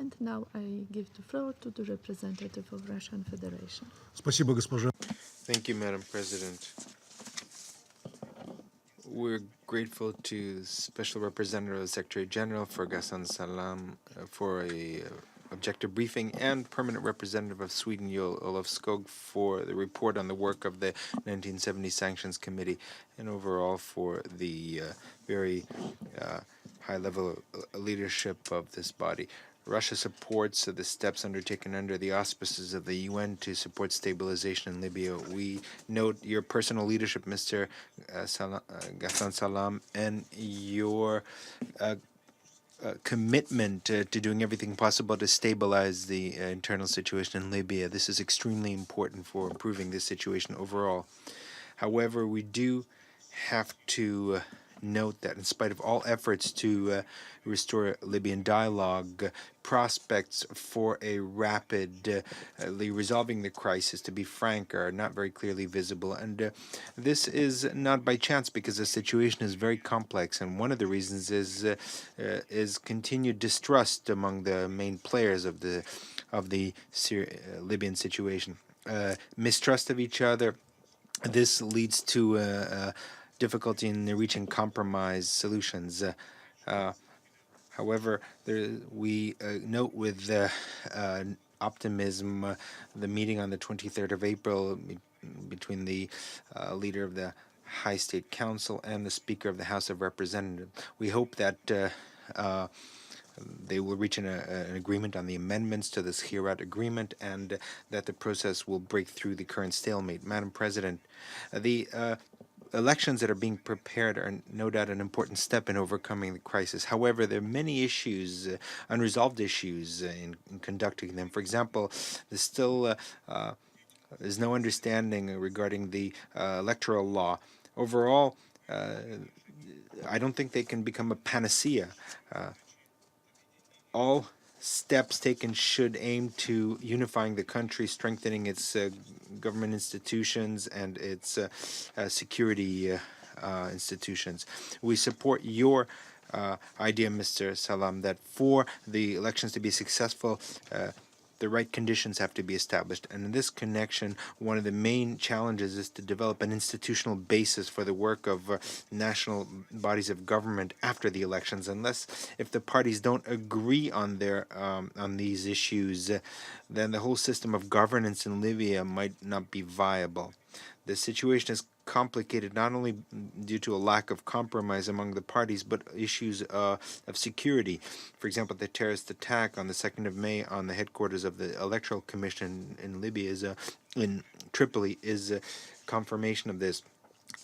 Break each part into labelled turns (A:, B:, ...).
A: And now I give the floor to the representative of Russian Federation.
B: Thank you, Madam President. We're grateful to Special Representative of the Secretary General for Ghassan Salam for a objective briefing, and Permanent Representative of Sweden, Joel Olof Skog, for the report on the work of the 1970 Sanctions Committee, and overall for the very high-level leadership of this body. Russia supports the steps undertaken under the auspices of the UN to support stabilization in Libya. We note your personal leadership, Mr. Ghassan Salam, and your commitment to doing everything possible to stabilize the internal situation in Libya. This is extremely important for improving this situation overall. However, we do have to note that in spite of all efforts to restore Libyan dialogue, prospects for a rapidly resolving the crisis, to be frank, are not very clearly visible. And this is not by chance, because the situation is very complex. And one of the reasons is continued distrust among the main players of the Libyan situation, mistrust of each other. This leads to difficulty in reaching compromise solutions. However, we note with optimism the meeting on the 23rd of April between the leader of the High State Council and the Speaker of the House of Representatives. We hope that they will reach an agreement on the amendments to this Hirat agreement, and that the process will break through the current stalemate. Madam President, the elections that are being prepared are no doubt an important step in overcoming the crisis. However, there are many issues, unresolved issues in conducting them. For example, there's still there's no understanding regarding the electoral law. Overall, I don't think they can become a panacea. All steps taken should aim to unifying the country, strengthening its government institutions and its security institutions. We support your idea, Mr. Salam, that for the elections to be successful, the right conditions have to be established. And in this connection, one of the main challenges is to develop an institutional basis for the work of national bodies of government after the elections. If the parties don't agree on these issues, then the whole system of governance in Libya might not be viable. The situation is complicated not only due to a lack of compromise among the parties, but issues of security. For example, the terrorist attack on the 2nd of May on the headquarters of the Electoral Commission in Libya in Tripoli is a confirmation of this.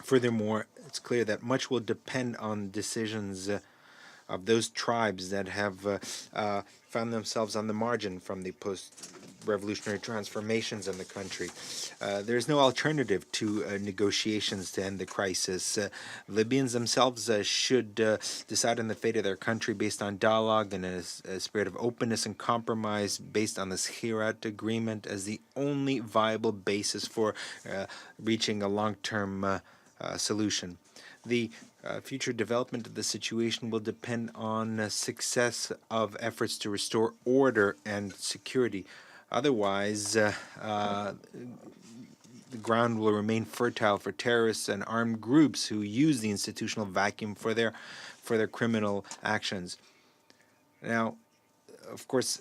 B: Furthermore, it's clear that much will depend on decisions of those tribes that have found themselves on the margin from the post-revolutionary transformations in the country. There is no alternative to negotiations to end the crisis. Libyans themselves should decide on the fate of their country based on dialogue and a spirit of openness and compromise based on this Hirat agreement as the only viable basis for reaching a long-term solution. The future development of the situation will depend on success of efforts to restore order and security. Otherwise, the ground will remain fertile for terrorists and armed groups who use the institutional vacuum for their criminal actions. Now, of course,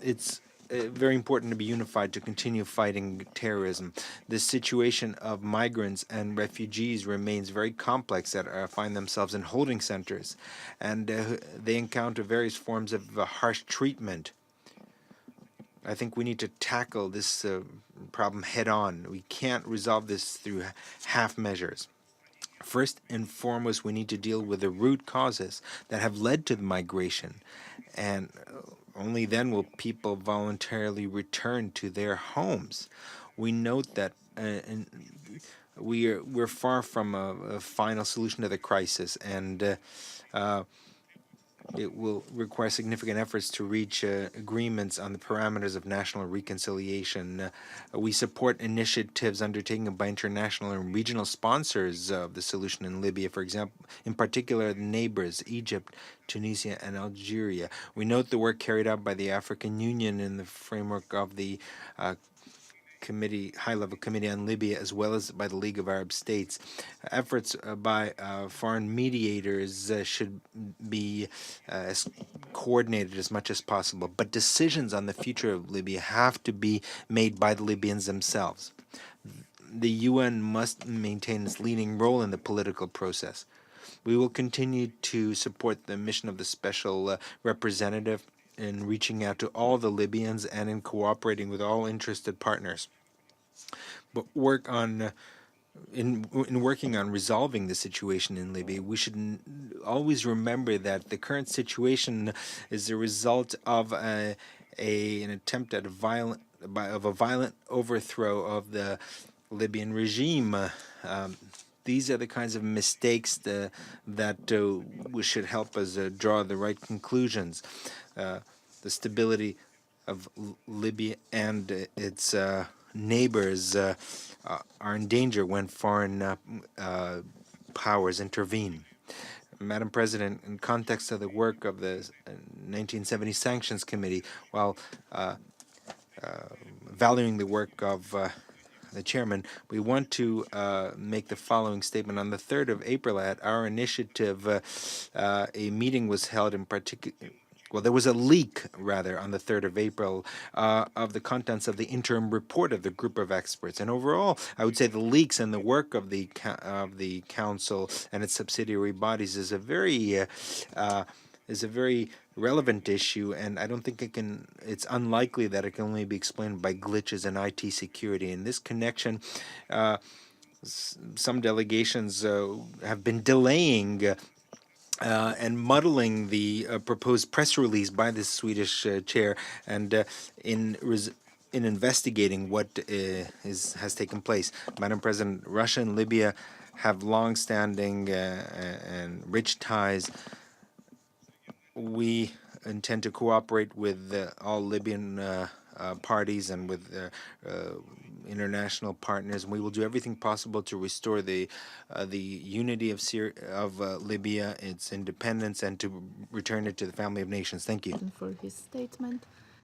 B: it's very important to be unified to continue fighting terrorism. The situation of migrants and refugees remains very complex that find themselves in holding centers, and they encounter various forms of harsh treatment. I think we need to tackle this problem head on. We can't resolve this through half measures. First and foremost, we need to deal with the root causes that have led to the migration, and only then will people voluntarily return to their homes. We note that we're far from a final solution to the crisis, and It will require significant efforts to reach agreements on the parameters of national reconciliation. We support initiatives undertaken by international and regional sponsors of the solution in Libya, for example, in particular, the neighbors, Egypt, Tunisia, and Algeria. We note the work carried out by the African Union in the framework of the high-level committee on Libya, as well as by the League of Arab States. Efforts by foreign mediators should be coordinated as much as possible, but decisions on the future of Libya have to be made by the Libyans themselves. The UN must maintain its leading role in the political process. We will continue to support the mission of the special representative in reaching out to all the Libyans and in cooperating with all interested partners. But in working on resolving the situation in Libya, we should always remember that the current situation is the result of an attempt at a violent overthrow of the Libyan regime. These are the kinds of mistakes that should help us draw the right conclusions. The stability of Libya and its neighbors are in danger when foreign powers intervene. Madam President, in context of the work of the 1970 Sanctions Committee, while valuing the work of the chairman, we want to make the following statement. On the 3rd of April, at our initiative, a meeting was held in particular. Well, there was a leak, rather, on the 3rd of April of the contents of the interim report of the group of experts. And overall, I would say the leaks and the work of the council and its subsidiary bodies is a very relevant issue, and I don't think it's unlikely that it can only be explained by glitches in IT security. In this connection, some delegations have been delaying and muddling the proposed press release by the Swedish chair, and in investigating what has taken place. Madam President, Russia and Libya have long-standing and rich ties. We intend to cooperate with all Libyan parties and with international partners, and we will do everything possible to restore the unity of Libya, its independence, and to return it to the family of nations. Thank you.
A: For his statement.